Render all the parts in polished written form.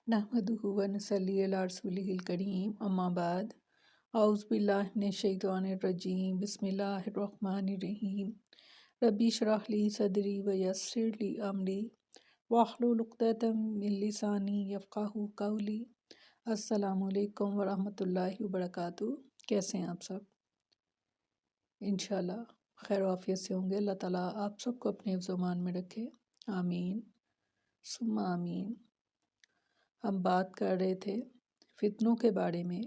नहमदुहु व नसल्ली अला रसूलिहिल करीम अम्मा बाद औज़ु बिल्लाहि मिनश शैतानिर रजीम बिस्मिल्लाहिर रहमानिर रहीम रब्बी इश्रह ली सदरी व यस्सिर ली अमरी वाहलुल उक़दतम मिन लिसानी यफ़क़हू क़ौली। अस्सलामु अलैकुम व रहमतुल्लाहि व बरकातुहू। कैसे हैं आप सब? इंशाअल्लाह खैर आफियत से होंगे। अल्लाह ताला आप सबको अपने ज़ुबान में रखे, आमीन सुम्मा आमीन। हम बात कर रहे थे फितनों के बारे में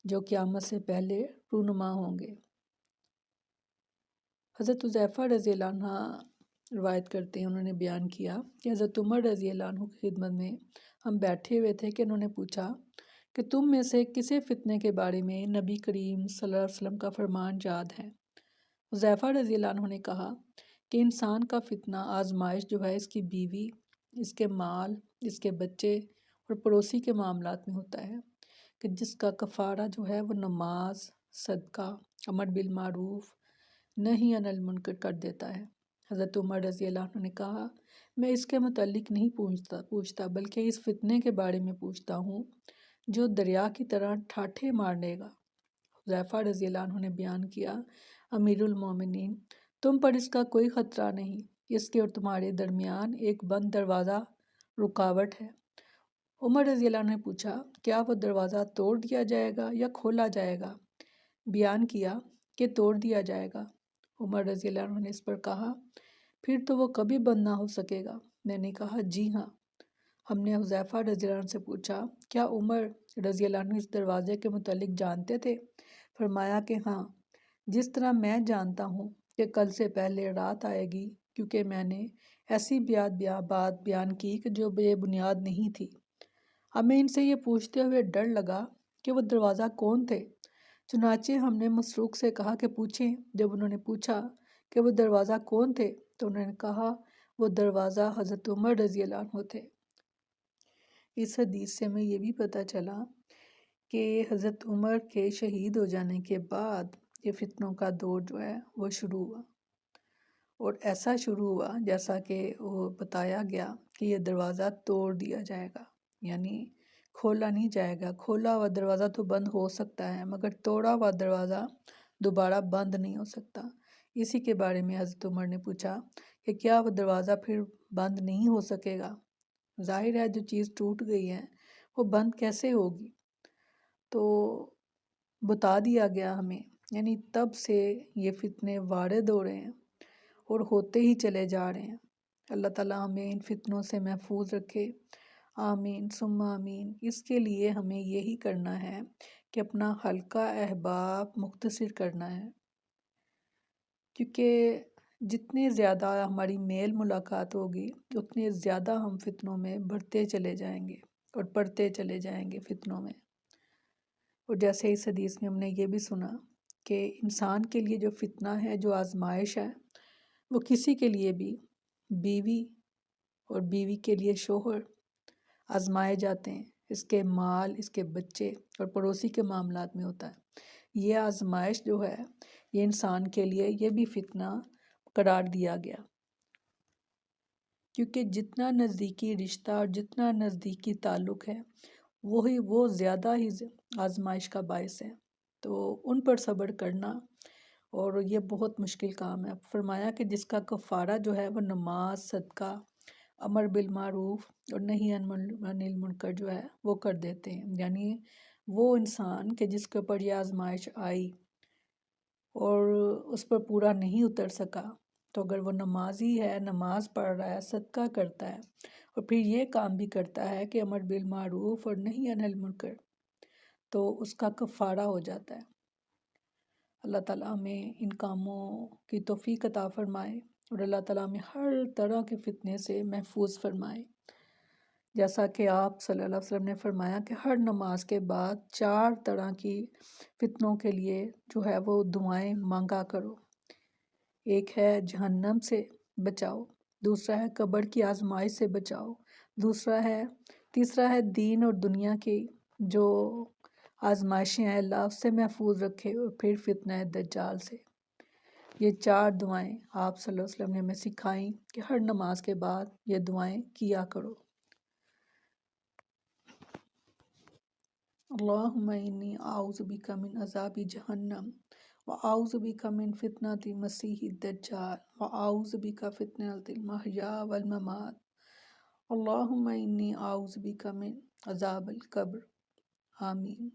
जो क़यामत से पहले रूनुमा होंगे। हज़रत हुज़ैफ़ा रज़ियल्लाहु अन्हु रिवायत करते हैं, उन्होंने बयान किया कि हज़रत उमर रज़ियल्लाहु अन्हु की खिदमत में हम बैठे हुए थे कि उन्होंने पूछा कि तुम में से किसे फ़ितने के बारे में नबी करीम सल्लल्लाहु अलैहि वसल्लम का फरमान याद है। हुज़ैफ़ा रज़ियल्लाहु अन्हु ने कहा कि इंसान का फ़ितना आजमाइश जो है इसकी बीवी, इसके माल, इसके बच्चे और पड़ोसी के मामलात में होता है कि जिसका कफ़ारा जो है वो नमाज, सदका, अमर बिल मारूफ, नही अनिल मुनकर कर देता है। हज़रत उमर रज़ियल्लाहु अन्हु ने कहा, मैं इसके मुतालिक नहीं पूछता बल्कि इस फितने के बारे में पूछता हूँ जो दरिया की तरह ठाठे मार देगा। हुज़ैफ़ा रज़ियल्लाहु अन्हु ने बयान किया, अमीरुल मोमिनीन, तुम पर इसका कोई ख़तरा नहीं, इसके और तुम्हारे दरमियान एक बंद दरवाज़ा रुकावट है। उमर रज़ियल्लाहु अन्हु ने पूछा, क्या वो दरवाज़ा तोड़ दिया जाएगा या खोला जाएगा? बयान किया कि तोड़ दिया जाएगा। उमर रज़ियल्लाहु अन्हु ने इस पर कहा, फिर तो वो कभी बंद ना हो सकेगा। मैंने कहा, जी हाँ। हमने हुज़ैफ़ा रज़ियल्लाहु अन्हु से पूछा, क्या उमर रज़ियल्लाहु अन्हु इस दरवाज़े के मुतालिक जानते थे? फरमाया कि हाँ, जिस तरह मैं जानता हूँ कि कल से पहले रात आएगी, क्योंकि मैंने ऐसी बात बयान की कि जो बेबुनियाद नहीं थी। हमें इनसे ये पूछते हुए डर लगा कि वो दरवाज़ा कौन थे। चुनाचे हमने मसरूक से कहा कि पूछें। जब उन्होंने पूछा कि वो दरवाज़ा कौन थे तो उन्होंने कहा वो दरवाज़ा हज़रत उमर रज़ियल्लाहु अन्हु थे। इस हदीस से हमें ये भी पता चला कि हज़रत उमर के शहीद हो जाने के बाद ये फितनों का दौर जो है वो शुरू हुआ, और ऐसा शुरू हुआ जैसा कि वो बताया गया कि ये दरवाज़ा तोड़ दिया जाएगा, यानी खोला नहीं जाएगा। खोला हुआ दरवाज़ा तो बंद हो सकता है मगर तोड़ा हुआ दरवाज़ा दोबारा बंद नहीं हो सकता। इसी के बारे में हज़रत उमर ने पूछा कि क्या वो दरवाज़ा फिर बंद नहीं हो सकेगा? जाहिर है जो चीज़ टूट गई है वो बंद कैसे होगी। तो बता दिया गया हमें, यानी तब से ये फितने वारिद हो रहे हैं और होते ही चले जा रहे हैं। अल्लाह ताला हमें इन फितनों से महफूज रखे, आमीन सुम्मा आमीन। इसके लिए हमें यही करना है कि अपना हल्का अहबाब मुख्तसर करना है, क्योंकि जितने ज़्यादा हमारी मेल मुलाकात होगी उतने ज़्यादा हम फितनों में बढ़ते चले जाएंगे और पढ़ते चले जाएंगे फितनों में। और जैसे इस हदीस में हमने ये भी सुना कि इंसान के लिए जो फितना है, जो आजमाइश है, वो किसी के लिए भी, बीवी और बीवी के लिए शोहर आजमाए जाते हैं। इसके माल, इसके बच्चे और पड़ोसी के मामलात में होता है। ये आजमाइश जो है ये इंसान के लिए ये भी फितना करार दिया गया, क्योंकि जितना नज़दीकी रिश्ता और जितना नज़दीकी ताल्लुक़ है वो ज़्यादा ही आजमाइश का बायस है। तो उन पर सब्र करना, और ये बहुत मुश्किल काम है। फरमाया कि जिसका कफ़ारा जो है वो नमाज, सदका, अमर बिल मारूफ और नही अनिल मुनकर जो है वो कर देते हैं। यानी वो इंसान के जिसके ऊपर यह आजमाइश आई और उस पर पूरा नहीं उतर सका, तो अगर वो नमाजी है, नमाज पढ़ रहा है, सदका करता है और फिर ये काम भी करता है कि अमर बिल मारूफ और नही अनिल मुनकर, तो उसका कफ़ारा हो जाता है। अल्लाह ताला हमें इन कामों की तौफीक अता फरमाए और अल्लाह ताला हमें हर तरह के फितने से महफूज फरमाए। जैसा कि आप सल्लल्लाहु अलैहि वसल्लम ने फरमाया कि हर नमाज के बाद 4 तरह की फितनों के लिए जो है वो दुआएं मांगा करो। एक है जहन्नम से बचाओ, दूसरा है कब्र की आजमाइश से बचाओ, तीसरा है दीन और दुनिया की जो आजमाइशें हैं अल्लाह उससे महफूज रखे, और फिर फितना है दज्जाल से। ये 4 दुआएं आप सल्लल्लाहु अलैहि वसल्लम ने हमें सिखाई कि हर नमाज के बाद ये दुआएं किया करो। اللہم انی اعوذ بک من عذاب جہنم وأعوذ بک من فتنة المسیح الدجال وأعوذ بک فتنة المحیا والممات اللہم انی اعوذ بک من عذاب القبر۔ آمین۔